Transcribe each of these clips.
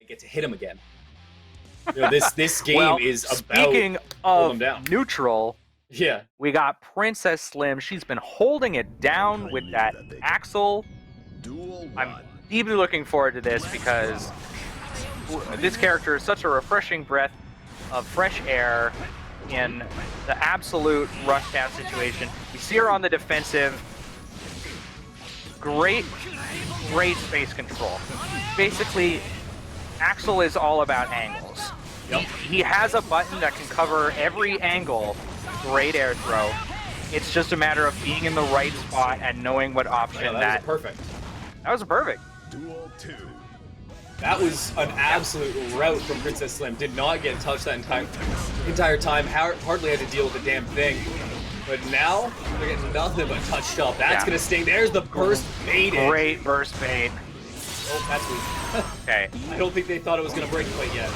get to hit him again. You know, this game well, is about speaking holding of him down. neutral, Yeah. we got Princess Slim. She's been holding it down with that Axel. I'm deeply looking forward to this because this character is such a refreshing breath of fresh air in the absolute rushdown situation. You see her on the defensive. Great space control. Basically, Axel is all about angles. Yep. He has a button that can cover every angle. Great air throw. It's just a matter of being in the right spot and knowing what option that was perfect. That was perfect. Duel 2. That was an absolute rout from Princess Slim. Did not get touched that entire time. Hardly had to deal with the damn thing. But now, they're getting nothing but touched up. That's going to sting. There's the burst bait. Great burst bait. Oh, that's weak. Okay. I don't think they thought it was going to break quite yet.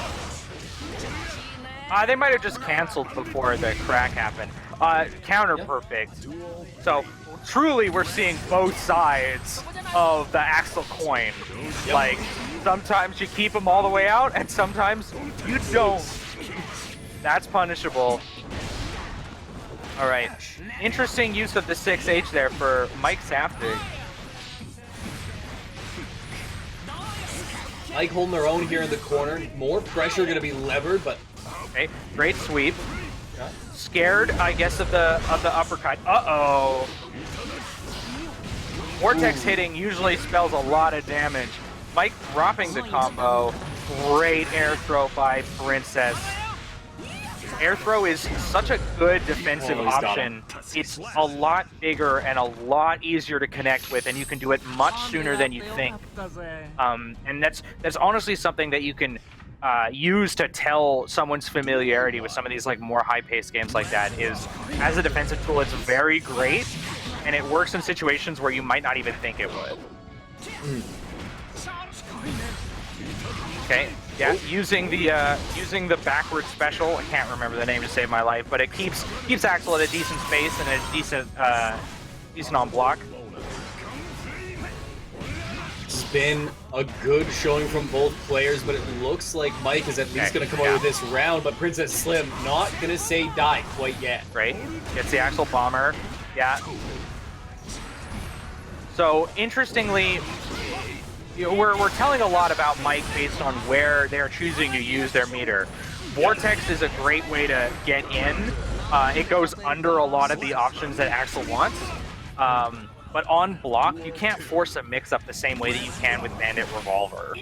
They might have just canceled before the crack happened. Counter perfect. So, truly, we're seeing both sides of the Axel coin. Yep. Like, sometimes you keep them all the way out, and sometimes you don't. That's punishable. All right. Interesting use of the 6H there for Mike Safdie. Mike holding their own here in the corner. More pressure going to be levered, but Okay, great sweep. Scared, I guess, of the uppercut. Uh-oh. Vortex hitting usually spells a lot of damage. Mike dropping the combo. Great air throw by Princess. Air throw is such a good defensive option. It's a lot bigger and a lot easier to connect with, and you can do it much sooner than you think. And that's honestly something that you can use to tell someone's familiarity with some of these like more high-paced games like that. Is as a defensive tool, it's very great, and it works in situations where you might not even think it would. Okay, yeah, using the backward special. I can't remember the name to save my life, but it keeps Axel at a decent space and a decent on block. it's been a good showing from both players, but it looks like Mike is at least going to come out with this round, but Princess Slim not going to say die quite yet. Right, gets the Axel bomber. Yeah. So interestingly, you know, we're telling a lot about Mike based on where they're choosing to use their meter. Vortex is a great way to get in. It goes under a lot of the options that Axel wants. But on block, you can't force a mix-up the same way that you can with Bandit Revolver.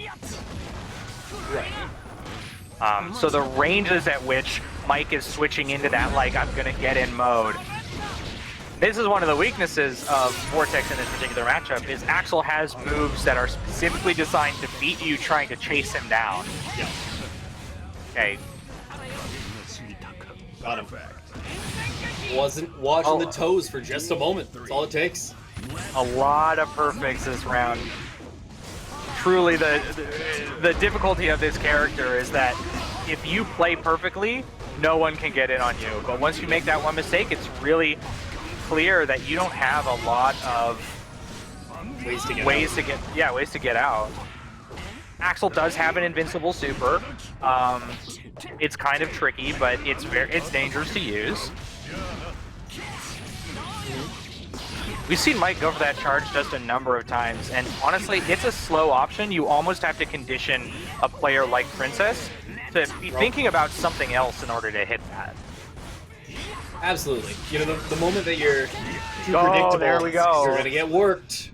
Right. So the ranges at which Mike is switching into that, like, I'm gonna get in mode. This is one of the weaknesses of Vortex in this particular matchup, is Axel has moves that are specifically designed to beat you trying to chase him down. Yeah. Okay. Got him. Wasn't watching the toes for just a moment. That's all it takes. A lot of perfects this round. Truly, the difficulty of this character is that if you play perfectly, no one can get in on you. But once you make that one mistake, it's really clear that you don't have a lot of ways to get out. Axel does have an invincible super. It's kind of tricky, but it's dangerous to use. We've seen Mike go for that charge just a number of times, and honestly, it's a slow option. You almost have to condition a player like Princess to be thinking about something else in order to hit that. Absolutely. You know, the moment that you're too predictable, there we go. You're gonna get worked.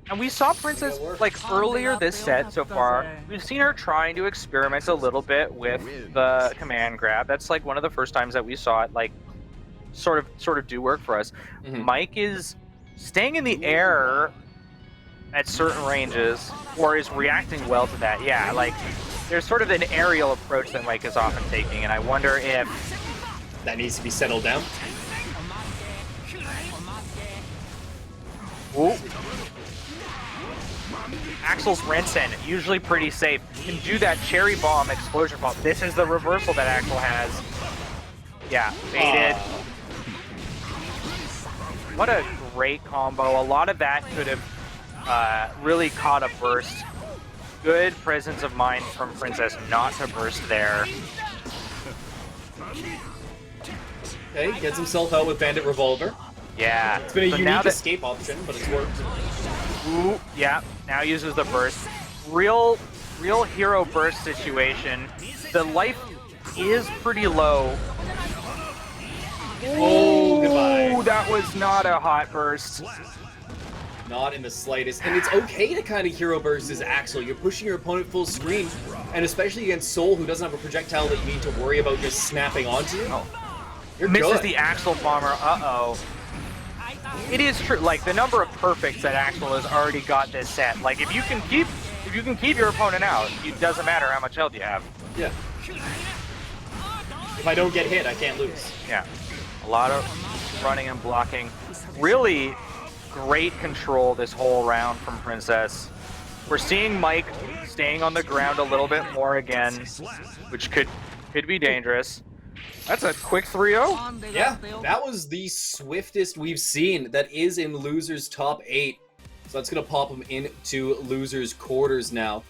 And we saw Princess, like, earlier this set so far. We've seen her trying to experiment a little bit with the command grab. That's, like, one of the first times that we saw it, like, sort of do work for us. Mike is staying in the air at certain ranges, or is reacting well to that. Yeah, like, there's sort of an aerial approach that Mike is often taking, and I wonder if that needs to be settled down. Ooh. Axel's Rensen, usually pretty safe. Can do that cherry bomb, explosion bomb. This is the reversal that Axel has. Yeah, baited. What a great combo. A lot of that could have really caught a burst. Good presence of mind from Princess not to burst there. Okay, gets himself out with Bandit Revolver. Yeah. It's been a So now unique that- escape option, but it's worked. Ooh, yeah. Now uses the burst. Real hero burst situation. The life is pretty low. Oh, goodbye. Ooh, that was not a hot burst. Not in the slightest. And it's okay to kind of hero burst as Axel. You're pushing your opponent full screen, and especially against Soul, who doesn't have a projectile that you need to worry about just snapping onto you. Oh. You're Misses good. the Axel bomber. Uh-oh. It is true. Like, the number of perfects that Axel has already got this set. Like, if you can keep your opponent out, it doesn't matter how much health you have. Yeah. If I don't get hit, I can't lose. Yeah. A lot of running and blocking. Really great control this whole round from Princess. We're seeing Mike staying on the ground a little bit more again, which could be dangerous. That's a quick 3-0. Yeah, that was the swiftest we've seen. That is in Losers top 8. So that's going to pop him into Losers quarters now.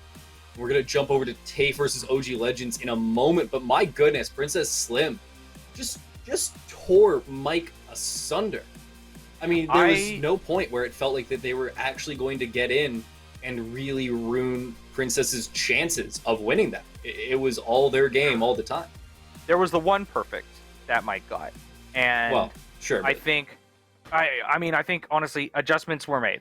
We're going to jump over to TAFE versus OG Legends in a moment. But my goodness, Princess Slim just tore Mike asunder. I mean, there was no point where it felt like that they were actually going to get in and really ruin Princess's chances of winning that. It was all their game all the time. There was the one perfect that Mike got. And Well, sure. I but- think honestly adjustments were made.